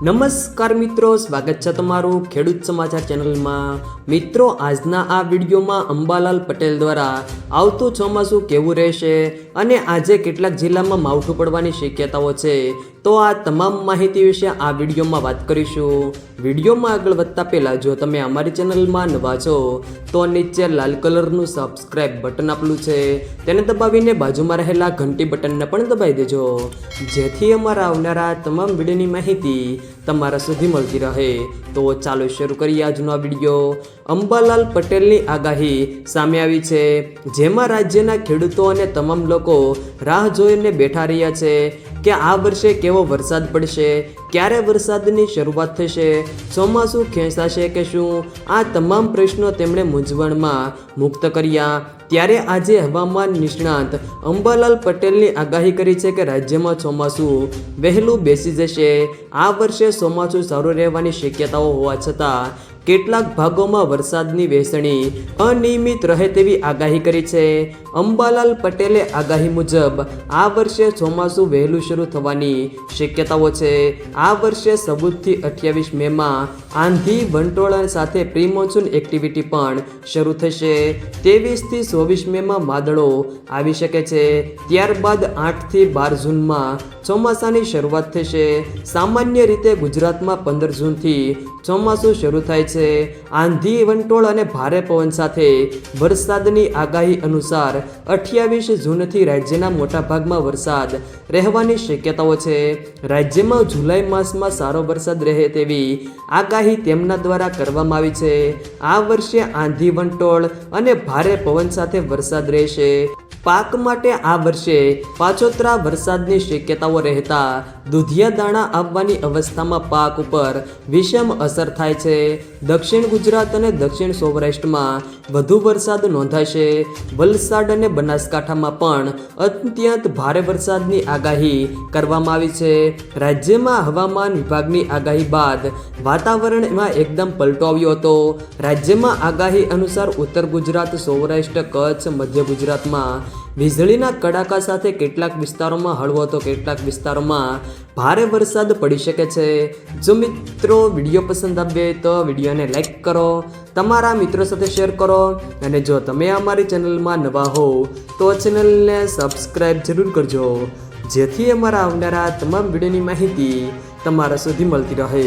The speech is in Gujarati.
નમસ્કાર મિત્રો, સ્વાગત છે તમારું ખેડૂત સમાચાર ચેનલમાં। મિત્રો, આજના આ વિડીયોમાં અંબાલાલ પટેલ દ્વારા આવતું ચોમાસું કેવું રહેશે અને આજે કેટલાક જિલ્લામાં માવઠું પડવાની શક્યતાઓ છે, તો આ તમામ માહિતી વિશે આ વિડીયોમાં વાત કરીશું। વિડીયોમાં આગળ વધતા પહેલાં જો તમે અમારી ચેનલમાં નવા છો તો નીચે લાલ કલરનું સબસ્ક્રાઇબ બટન આપેલું છે, તેને દબાવીને બાજુમાં રહેલા ઘંટી બટનને પણ દબાવી દેજો, જેથી અમારા આવનારા તમામ વિડીયોની માહિતી તમારા સુધી મળતી રહે। તો ચાલો શરૂ કરીએ આજનો આ વિડીયો। અંબાલાલ પટેલની આગાહી સામે આવી છે, જેમાં રાજ્યના ખેડૂતો અને તમામ લોકો રાહ જોઈને બેઠા રહ્યા છે કે આ વર્ષે કેવો વરસાદ પડશે, ક્યારે વરસાદની શરૂઆત થશે, ચોમાસું ખેંચાશે કે શું, આ તમામ પ્રશ્નો તેમણે મૂંઝવણમાં મુક્ત કર્યા। ત્યારે આજે હવામાન નિષ્ણાત અંબાલાલ પટેલની આગાહી કરી છે કે રાજ્યમાં ચોમાસું વહેલું બેસી જશે। આ વર્ષે ચોમાસું સારું રહેવાની શક્યતાઓ હોવા છતાં કેટલાક ભાગોમાં વરસાદની વહેંચણી અનિયમિત રહે તેવી આગાહી કરી છે। અંબાલાલ પટેલે આગાહી મુજબ આ વર્ષે ચોમાસું વહેલું શરૂ થવાની શક્યતાઓ છે। આ વર્ષે 14થી 28 મેમાં આંધી વંટોળ સાથે પ્રી મોન્સૂન એક્ટિવિટી પણ શરૂ થશે। 23થી 24 મેમાં વાદળો આવી શકે છે, ત્યારબાદ 8થી 12 જૂનમાં ચોમાસાની શરૂઆત થશે। સામાન્ય રીતે ગુજરાતમાં 15 જૂનથી ચોમાસું શરૂ થાય છે। આંધી વંટોળ અને ભારે પવન સાથે વરસાદની આગાહી અનુસાર 28 જૂનથી રાજ્યના મોટા ભાગમાં વરસાદ રહેવાની શક્યતાઓ છે। રાજ્યમાં જુલાઈ માસમાં સારો વરસાદ રહે તેવી આગાહી તેમના દ્વારા કરવામાં આવી છે। આ વર્ષે આંધી વંટોળ અને ભારે પવન સાથે વરસાદ રહેશે। પાક માટે આ વર્ષે પાછોતરા વરસાદની શક્યતાઓ રહેતા દુધિયા દાણા આવવાની અવસ્થામાં પાક ઉપર વિષમ અસર થાય છે। દક્ષિણ ગુજરાત અને દક્ષિણ સૌરાષ્ટ્રમાં વધુ વરસાદ નોંધાશે। વલસાડ અને બનાસકાંઠામાં પણ અત્યંત ભારે વરસાદની આગાહી કરવામાં આવી છે। રાજ્યમાં હવામાન વિભાગની આગાહી બાદ વાતાવરણમાં એકદમ પલટો આવ્યો હતો। રાજ્યમાં આગાહી અનુસાર ઉત્તર ગુજરાત, સૌરાષ્ટ્ર, કચ્છ, મધ્ય ગુજરાતમાં વીજળીના કડાકા સાથે કેટલાક વિસ્તારોમાં હળવો તો કેટલાક વિસ્તારોમાં ભારે વરસાદ પડી શકે છે। જો મિત્રો વિડીયો પસંદ આવે તો વિડીયોને લાઈક કરો, તમારા મિત્રો સાથે શેર કરો, અને જો તમે અમારી ચેનલમાં નવા હો તો ચેનલને સબસ્ક્રાઈબ જરૂર કરજો, જેથી અમારા આવનારા તમામ વિડીયોની માહિતી તમારા સુધી મળતી રહે।